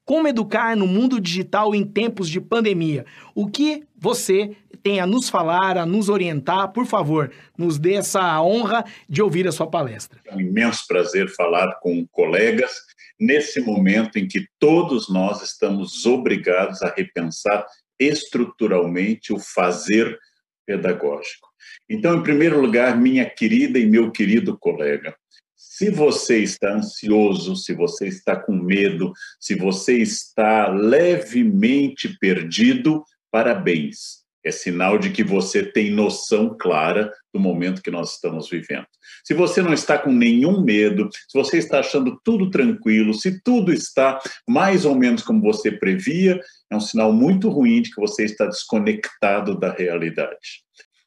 Como educar no mundo digital em tempos de pandemia? O que você tem a nos falar, a nos orientar? Por favor, nos dê essa honra de ouvir a sua palestra. É um imenso prazer falar com colegas nesse momento em que todos nós estamos obrigados a repensar estruturalmente o fazer pedagógico. Então, em primeiro lugar, minha querida e meu querido colega, se você está ansioso, se você está com medo, se você está levemente perdido, parabéns. É sinal de que você tem noção clara do momento que nós estamos vivendo. Se você não está com nenhum medo, se você está achando tudo tranquilo, se tudo está mais ou menos como você previa, é um sinal muito ruim de que você está desconectado da realidade.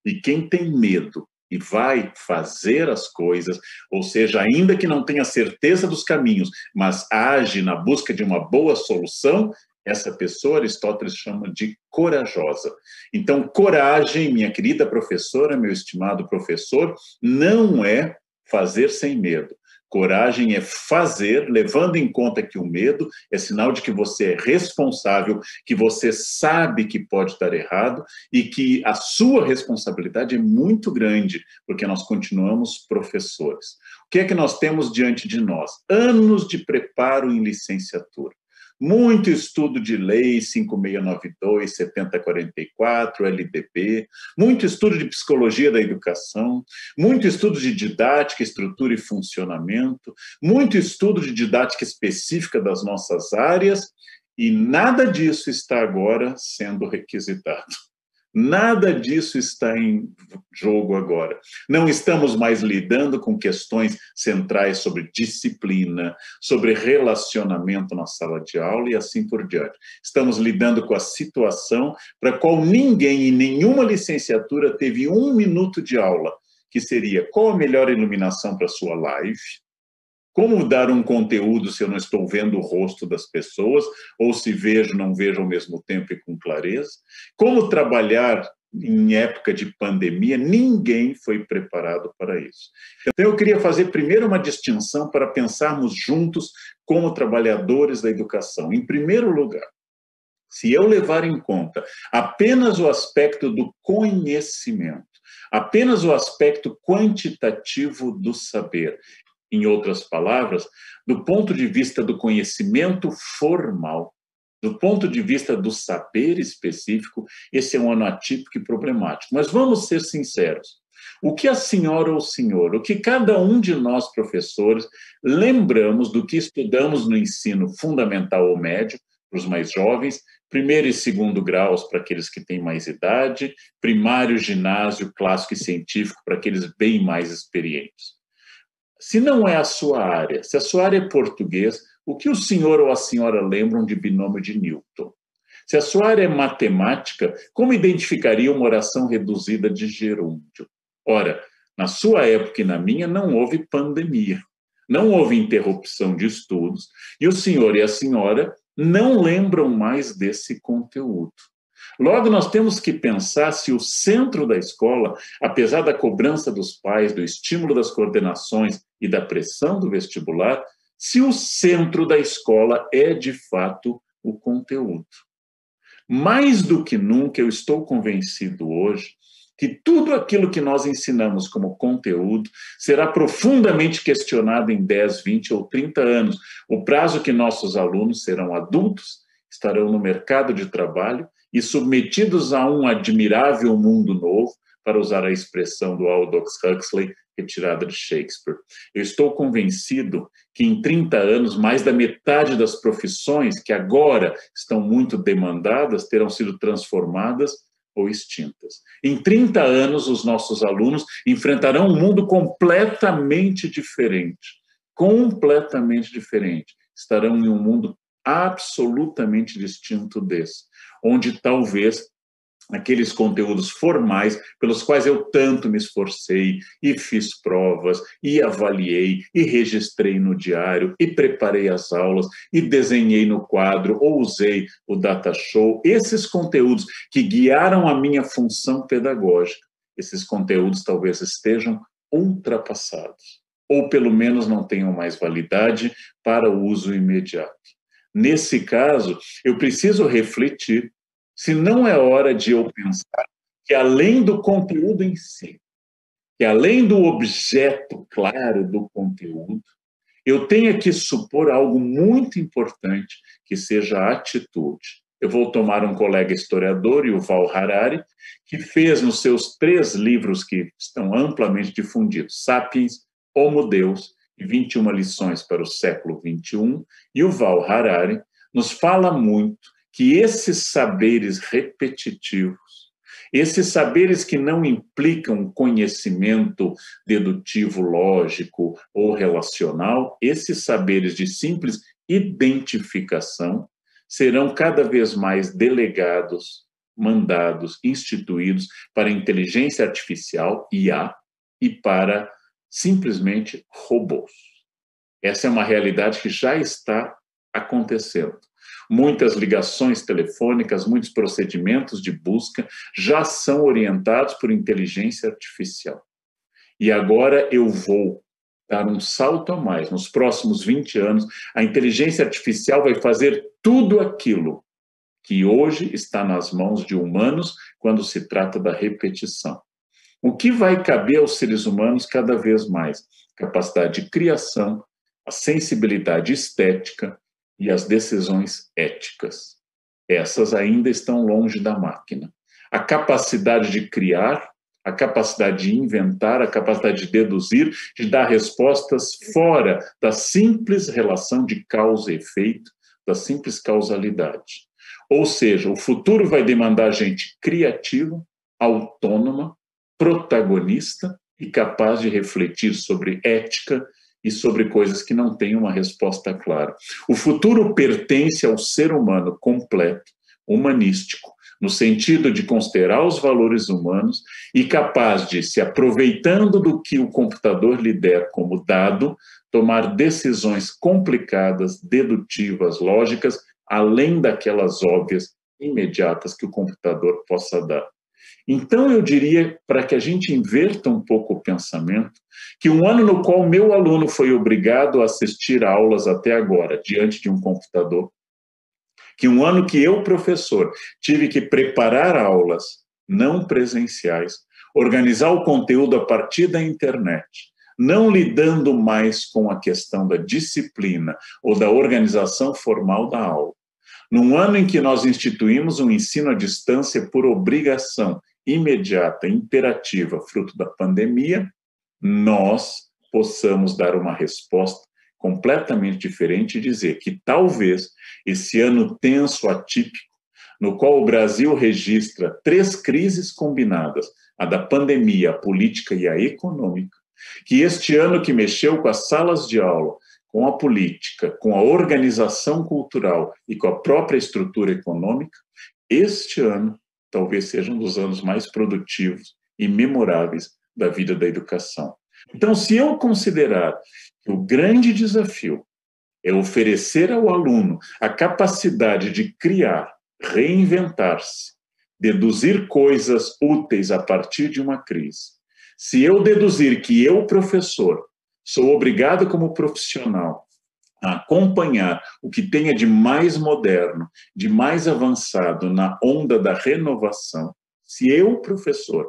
E quem tem medo e vai fazer as coisas, ou seja, ainda que não tenha certeza dos caminhos, mas age na busca de uma boa solução, essa pessoa Aristóteles chama de corajosa. Então, coragem, minha querida professora, meu estimado professor, não é fazer sem medo. Coragem é fazer, levando em conta que o medo é sinal de que você é responsável, que você sabe que pode dar errado e que a sua responsabilidade é muito grande, porque nós continuamos professores. O que é que nós temos diante de nós? Anos de preparo em licenciatura. Muito estudo de lei 5692, 7044, LDB, muito estudo de psicologia da educação, muito estudo de didática, estrutura e funcionamento, muito estudo de didática específica das nossas áreas, e nada disso está agora sendo requisitado. Nada disso está em jogo agora. Não estamos mais lidando com questões centrais sobre disciplina, sobre relacionamento na sala de aula e assim por diante. Estamos lidando com a situação para a qual ninguém em nenhuma licenciatura teve 1 minuto de aula, que seria qual a melhor iluminação para a sua live, como dar um conteúdo se eu não estou vendo o rosto das pessoas, ou se vejo, não vejo ao mesmo tempo e com clareza? Como trabalhar em época de pandemia? Ninguém foi preparado para isso. Então, eu queria fazer primeiro uma distinção para pensarmos juntos como trabalhadores da educação. Em primeiro lugar, se eu levar em conta apenas o aspecto do conhecimento, apenas o aspecto quantitativo do saber, em outras palavras, do ponto de vista do conhecimento formal, do ponto de vista do saber específico, esse é um ano atípico e problemático. Mas vamos ser sinceros. O que a senhora ou o senhor, o que cada um de nós, professores, lembramos do que estudamos no ensino fundamental ou médio, para os mais jovens, primeiro e segundo graus para aqueles que têm mais idade, primário, ginásio, clássico e científico para aqueles bem mais experientes. Se não é a sua área, se a sua área é português, o que o senhor ou a senhora lembram de binômio de Newton? Se a sua área é matemática, como identificaria uma oração reduzida de gerúndio? Ora, na sua época e na minha não houve pandemia, não houve interrupção de estudos, e o senhor e a senhora não lembram mais desse conteúdo. Logo, nós temos que pensar se o centro da escola, apesar da cobrança dos pais, do estímulo das coordenações e da pressão do vestibular, se o centro da escola é, de fato, o conteúdo. Mais do que nunca, eu estou convencido hoje que tudo aquilo que nós ensinamos como conteúdo será profundamente questionado em 10, 20 ou 30 anos, o prazo que nossos alunos serão adultos, estarão no mercado de trabalho e submetidos a um admirável mundo novo, para usar a expressão do Aldous Huxley, retirada de Shakespeare. Eu estou convencido que em 30 anos, mais da metade das profissões que agora estão muito demandadas terão sido transformadas ou extintas. Em 30 anos, os nossos alunos enfrentarão um mundo completamente diferente. Completamente diferente. Estarão em um mundo absolutamente distinto desse, onde talvez aqueles conteúdos formais pelos quais eu tanto me esforcei e fiz provas e avaliei e registrei no diário e preparei as aulas e desenhei no quadro ou usei o data show, esses conteúdos que guiaram a minha função pedagógica, esses conteúdos talvez estejam ultrapassados ou pelo menos não tenham mais validade para o uso imediato. Nesse caso, eu preciso refletir se não é hora de eu pensar que, além do conteúdo em si, que além do objeto claro do conteúdo, eu tenho que supor algo muito importante, que seja a atitude. Eu vou tomar um colega historiador, Yuval Harari, que fez nos seus 3 livros que estão amplamente difundidos, Sapiens, Homo Deus e 21 lições para o século XXI. Yuval Harari nos fala muito que esses saberes repetitivos, esses saberes que não implicam conhecimento dedutivo, lógico ou relacional, esses saberes de simples identificação serão cada vez mais delegados, mandados, instituídos para a inteligência artificial, IA, e para simplesmente robôs. Essa é uma realidade que já está acontecendo. Muitas ligações telefônicas, muitos procedimentos de busca já são orientados por inteligência artificial. E agora eu vou dar um salto a mais. Nos próximos 20 anos, a inteligência artificial vai fazer tudo aquilo que hoje está nas mãos de humanos quando se trata da repetição. O que vai caber aos seres humanos cada vez mais? Capacidade de criação, a sensibilidade estética e as decisões éticas. Essas ainda estão longe da máquina. A capacidade de criar, a capacidade de inventar, a capacidade de deduzir, de dar respostas fora da simples relação de causa e efeito, da simples causalidade. Ou seja, o futuro vai demandar gente criativa, autônoma, protagonista e capaz de refletir sobre ética e sobre coisas que não têm uma resposta clara. O futuro pertence ao ser humano completo, humanístico, no sentido de considerar os valores humanos e capaz de, se aproveitando do que o computador lhe der como dado, tomar decisões complicadas, dedutivas, lógicas, além daquelas óbvias, imediatas que o computador possa dar. Então, eu diria, para que a gente inverta um pouco o pensamento, que um ano no qual meu aluno foi obrigado a assistir a aulas até agora, diante de um computador, que um ano que eu, professor, tive que preparar aulas não presenciais, organizar o conteúdo a partir da internet, não lidando mais com a questão da disciplina ou da organização formal da aula. Num ano em que nós instituímos um ensino à distância por obrigação imediata, imperativa, fruto da pandemia, nós possamos dar uma resposta completamente diferente e dizer que talvez esse ano tenso, atípico, no qual o Brasil registra 3 crises combinadas, a da pandemia, a política e a econômica, que este ano que mexeu com as salas de aula, com a política, com a organização cultural e com a própria estrutura econômica, este ano talvez seja um dos anos mais produtivos e memoráveis da vida da educação. Então, se eu considerar que o grande desafio é oferecer ao aluno a capacidade de criar, reinventar-se, deduzir coisas úteis a partir de uma crise, se eu deduzir que eu, professor, sou obrigado como profissional a acompanhar o que tenha de mais moderno, de mais avançado na onda da renovação, se eu, professor,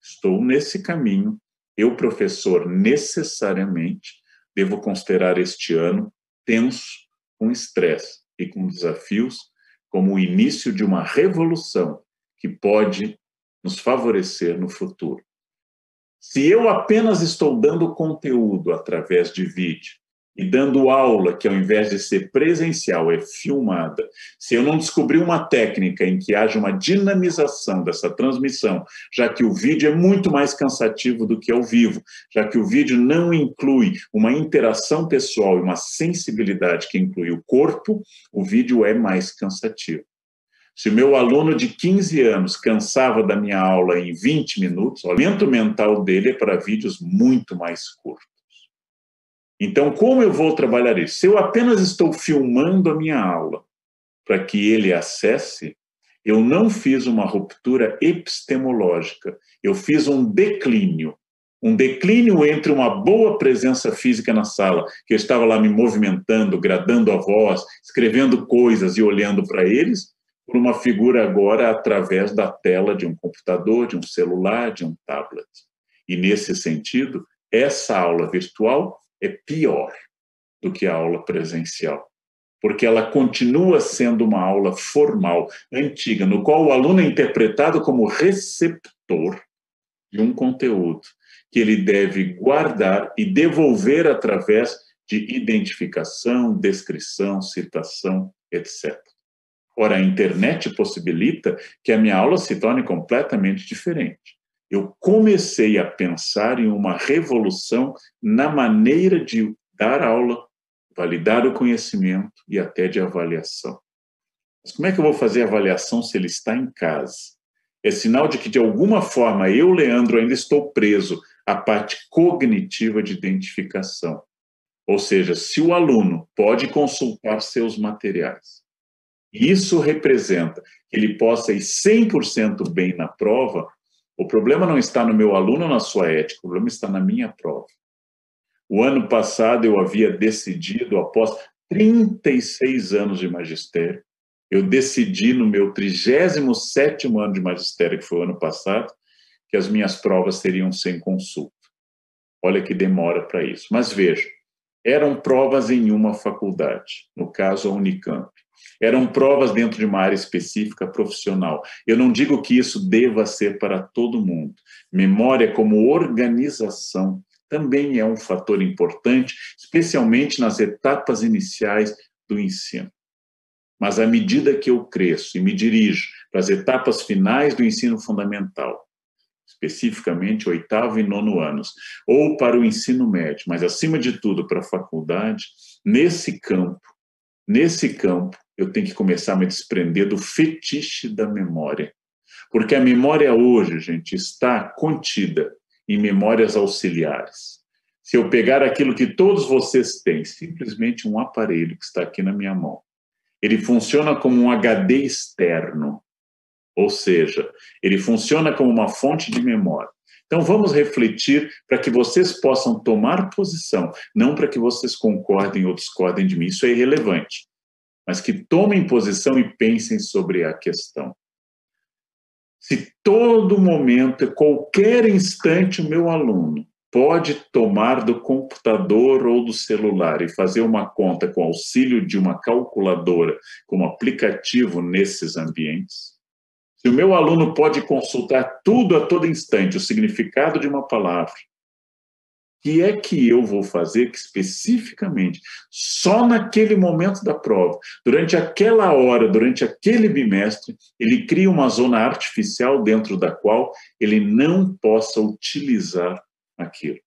estou nesse caminho, eu, professor, necessariamente devo considerar este ano tenso, com estresse e com desafios, como o início de uma revolução que pode nos favorecer no futuro. Se eu apenas estou dando conteúdo através de vídeo e dando aula que, ao invés de ser presencial, é filmada, se eu não descobrir uma técnica em que haja uma dinamização dessa transmissão, já que o vídeo é muito mais cansativo do que ao vivo, já que o vídeo não inclui uma interação pessoal e uma sensibilidade que inclui o corpo, o vídeo é mais cansativo. Se o meu aluno de 15 anos cansava da minha aula em 20 minutos, o aumento mental dele é para vídeos muito mais curtos. Então, como eu vou trabalhar isso? Se eu apenas estou filmando a minha aula para que ele acesse, eu não fiz uma ruptura epistemológica, eu fiz um declínio Um declínio entre uma boa presença física na sala, que eu estava lá me movimentando, gradando a voz, escrevendo coisas e olhando para eles, por uma figura agora através da tela de um computador, de um celular, de um tablet. E, nesse sentido, essa aula virtual é pior do que a aula presencial, porque ela continua sendo uma aula formal, antiga, no qual o aluno é interpretado como receptor de um conteúdo que ele deve guardar e devolver através de identificação, descrição, citação, etc. Ora, a internet possibilita que a minha aula se torne completamente diferente. Eu comecei a pensar em uma revolução na maneira de dar aula, validar o conhecimento e até de avaliação. Mas como é que eu vou fazer a avaliação se ele está em casa? É sinal de que, de alguma forma, eu, Leandro, ainda estou preso à parte cognitiva de identificação. Ou seja, se o aluno pode consultar seus materiais, isso representa que ele possa ir 100% bem na prova, o problema não está no meu aluno ou na sua ética, o problema está na minha prova. O ano passado eu havia decidido, após 36 anos de magistério, eu decidi no meu 37º ano de magistério, que foi o ano passado, que as minhas provas seriam sem consulta. Olha que demora para isso. Mas veja, eram provas em uma faculdade, no caso a Unicamp. Eram provas dentro de uma área específica profissional. Eu não digo que isso deva ser para todo mundo. Memória como organização também é um fator importante, especialmente nas etapas iniciais do ensino. Mas à medida que eu cresço e me dirijo para as etapas finais do ensino fundamental, especificamente 8º e 9º anos, ou para o ensino médio, mas acima de tudo para a faculdade, nesse campo, eu tenho que começar a me desprender do fetiche da memória. Porque a memória hoje, gente, está contida em memórias auxiliares. Se eu pegar aquilo que todos vocês têm, simplesmente um aparelho que está aqui na minha mão, ele funciona como um HD externo, ou seja, ele funciona como uma fonte de memória. Então, vamos refletir para que vocês possam tomar posição, não para que vocês concordem ou discordem de mim, isso é irrelevante, mas que tomem posição e pensem sobre a questão. Se todo momento, qualquer instante, o meu aluno pode tomar do computador ou do celular e fazer uma conta com auxílio de uma calculadora, como aplicativo nesses ambientes, se o meu aluno pode consultar tudo a todo instante, o significado de uma palavra, o que é que eu vou fazer que especificamente, só naquele momento da prova, durante aquela hora, durante aquele bimestre, ele cria uma zona artificial dentro da qual ele não possa utilizar aquilo?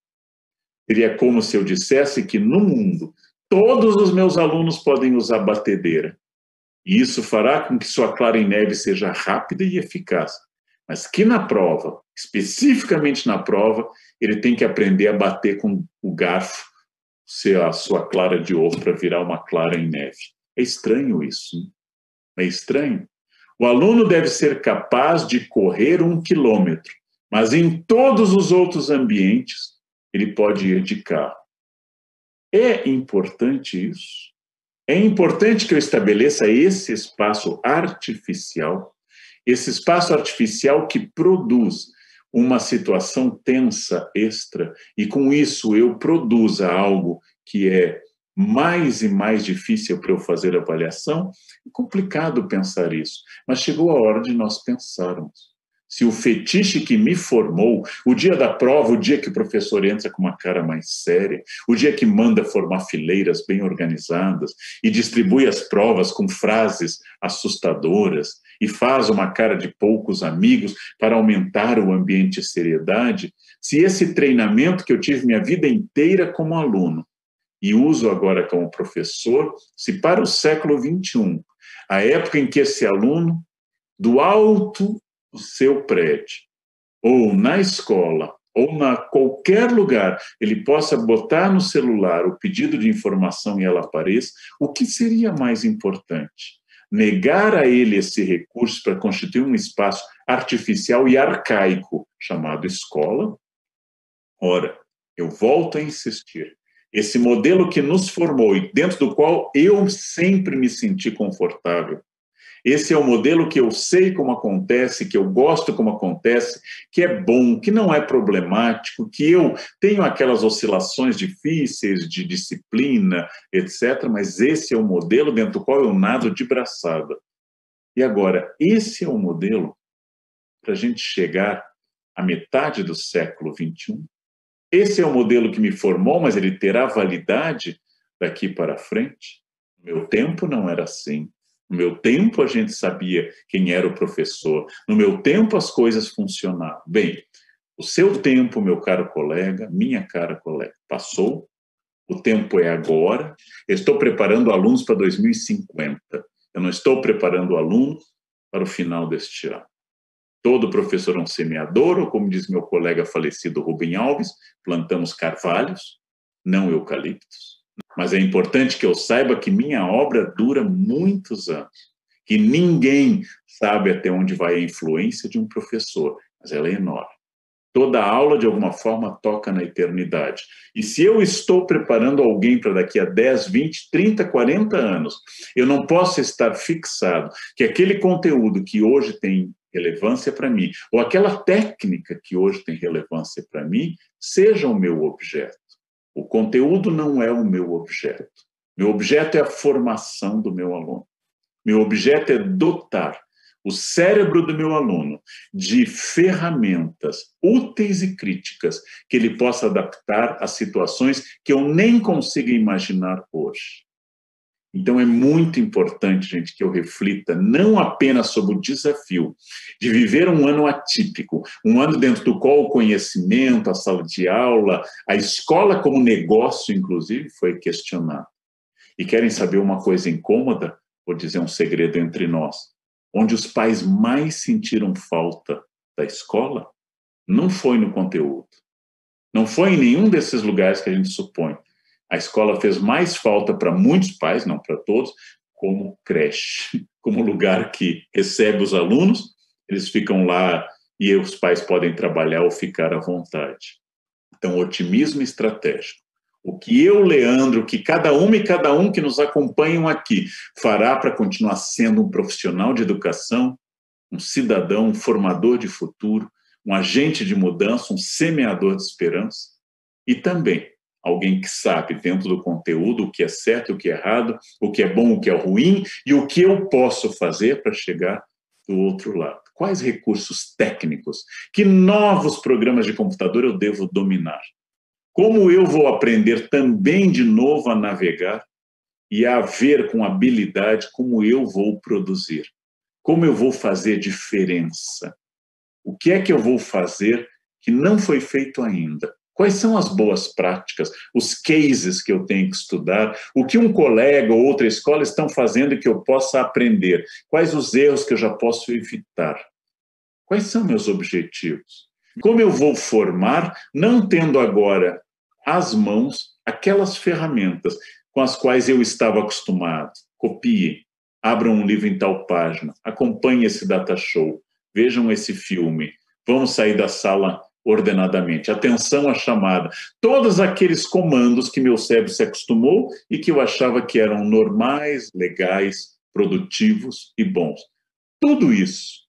Seria como se eu dissesse que no mundo todos os meus alunos podem usar batedeira. E isso fará com que sua clara em neve seja rápida e eficaz. Mas que na prova, especificamente na prova, ele tem que aprender a bater com o garfo a sua clara de ovo para virar uma clara em neve. É estranho isso, né? É estranho. O aluno deve ser capaz de correr 1 quilômetro, mas em todos os outros ambientes ele pode ir de carro. É importante isso? É importante que eu estabeleça esse espaço artificial que produz uma situação tensa extra, e com isso eu produza algo que é mais e mais difícil para eu fazer avaliação. É complicado pensar isso, mas chegou a hora de nós pensarmos. Se o fetiche que me formou, o dia da prova, o dia que o professor entra com uma cara mais séria, o dia que manda formar fileiras bem organizadas e distribui as provas com frases assustadoras e faz uma cara de poucos amigos para aumentar o ambiente de seriedade, se esse treinamento que eu tive minha vida inteira como aluno e uso agora como professor, se para o século XXI, a época em que esse aluno, do alto do seu prédio, ou na escola, ou na qualquer lugar, ele possa botar no celular o pedido de informação e ela apareça, o que seria mais importante? Negar a ele esse recurso para constituir um espaço artificial e arcaico chamado escola, Ora, eu volto a insistir. Esse modelo que nos formou e dentro do qual eu sempre me senti confortável, esse é o modelo que eu sei como acontece, que eu gosto como acontece, que é bom, que não é problemático, que eu tenho aquelas oscilações difíceis de disciplina, etc., mas esse é o modelo dentro do qual eu nado de braçada. E agora, esse é o modelo para a gente chegar à metade do século XXI? Esse é o modelo que me formou, mas ele terá validade daqui para frente? No meu tempo não era assim. No meu tempo a gente sabia quem era o professor. No meu tempo as coisas funcionavam. Bem, o seu tempo, meu caro colega, minha cara colega, passou. O tempo é agora. Eu estou preparando alunos para 2050. Eu não estou preparando alunos para o final deste ano. Todo professor é um semeador, ou como diz meu colega falecido Rubem Alves, plantamos carvalhos, não eucaliptos. Mas é importante que eu saiba que minha obra dura muitos anos, que ninguém sabe até onde vai a influência de um professor, mas ela é enorme. Toda aula, de alguma forma, toca na eternidade. E se eu estou preparando alguém para daqui a 10, 20, 30, 40 anos, eu não posso estar fixado que aquele conteúdo que hoje tem relevância para mim, ou aquela técnica que hoje tem relevância para mim, seja o meu objeto. O conteúdo não é o meu objeto. Meu objeto é a formação do meu aluno. Meu objeto é dotar o cérebro do meu aluno de ferramentas úteis e críticas que ele possa adaptar a situações que eu nem consigo imaginar hoje. Então, é muito importante, gente, que eu reflita não apenas sobre o desafio de viver um ano atípico, um ano dentro do qual o conhecimento, a sala de aula, a escola como negócio, inclusive, foi questionado. E querem saber uma coisa incômoda? Vou dizer um segredo entre nós. Onde os pais mais sentiram falta da escola, não foi no conteúdo. Não foi em nenhum desses lugares que a gente supõe. A escola fez mais falta para muitos pais, não para todos, como creche, como lugar que recebe os alunos, eles ficam lá e os pais podem trabalhar ou ficar à vontade. Então, otimismo estratégico. O que eu, Leandro, que cada uma e cada um que nos acompanham aqui fará para continuar sendo um profissional de educação, um cidadão, um formador de futuro, um agente de mudança, um semeador de esperança, e também alguém que sabe, dentro do conteúdo, o que é certo e o que é errado, o que é bom, o que é ruim, e o que eu posso fazer para chegar do outro lado. Quais recursos técnicos, que novos programas de computador eu devo dominar? Como eu vou aprender também de novo a navegar e a ver com habilidade como eu vou produzir? Como eu vou fazer diferença? O que é que eu vou fazer que não foi feito ainda? Quais são as boas práticas, os cases que eu tenho que estudar? O que um colega ou outra escola estão fazendo que eu possa aprender? Quais os erros que eu já posso evitar? Quais são meus objetivos? Como eu vou formar, não tendo agora às mãos aquelas ferramentas com as quais eu estava acostumado? Copie, abram um livro em tal página, acompanhe esse data show, vejam esse filme, vamos sair da sala ordenadamente. Atenção à chamada. Todos aqueles comandos que meu cérebro se acostumou e que eu achava que eram normais, legais, produtivos e bons. Tudo isso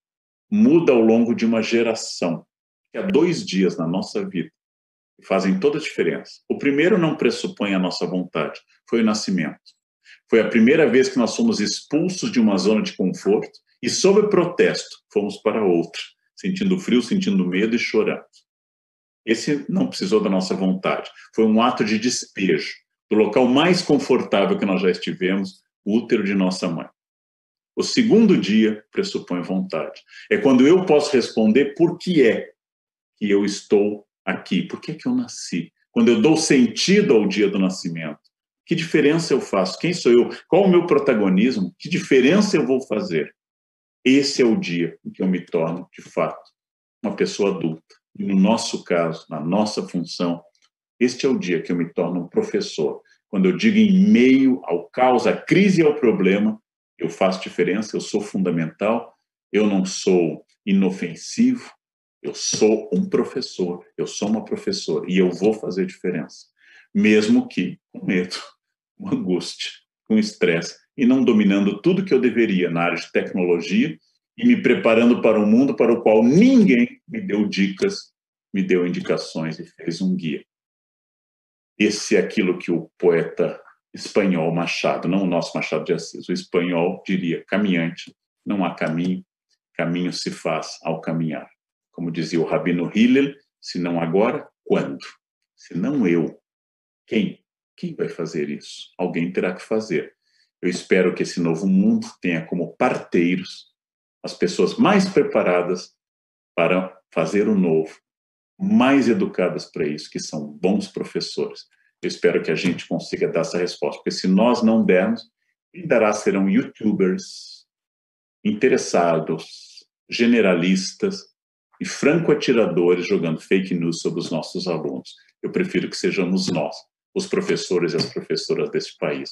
muda ao longo de uma geração, que há 2 dias na nossa vida fazem toda a diferença. O primeiro não pressupõe a nossa vontade, foi o nascimento. Foi a primeira vez que nós fomos expulsos de uma zona de conforto e, sob protesto, fomos para outra, sentindo frio, sentindo medo e chorando. Esse não precisou da nossa vontade, foi um ato de despejo do local mais confortável que nós já estivemos, o útero de nossa mãe. O segundo dia pressupõe vontade. É quando eu posso responder por que é que eu estou aqui, por que é que eu nasci. Quando eu dou sentido ao dia do nascimento, que diferença eu faço? Quem sou eu? Qual o meu protagonismo? Que diferença eu vou fazer? Esse é o dia em que eu me torno, de fato, uma pessoa adulta. E no nosso caso, na nossa função, este é o dia que eu me torno um professor. Quando eu digo em meio ao caos, à crise e ao problema, eu faço diferença, eu sou fundamental, eu não sou inofensivo, Eu sou um professor, eu sou uma professora e eu vou fazer diferença, mesmo que com medo, com angústia, com estresse e não dominando tudo que eu deveria na área de tecnologia e me preparando para um mundo para o qual ninguém me deu dicas, me deu indicações e fez um guia. Esse é aquilo que o poeta espanhol Machado, não o nosso Machado de Assis, o espanhol diria: caminhante, não há caminho, caminho se faz ao caminhar. Como dizia o Rabino Hillel, se não agora, quando? Se não eu, quem? Quem vai fazer isso? Alguém terá que fazer. Eu espero que esse novo mundo tenha como parteiros as pessoas mais preparadas para fazer o novo, mais educadas para isso, que são bons professores. Eu espero que a gente consiga dar essa resposta, porque se nós não dermos, quem dará serão youtubers interessados, generalistas e franco-atiradores jogando fake news sobre os nossos alunos. Eu prefiro que sejamos nós, os professores e as professoras desse país,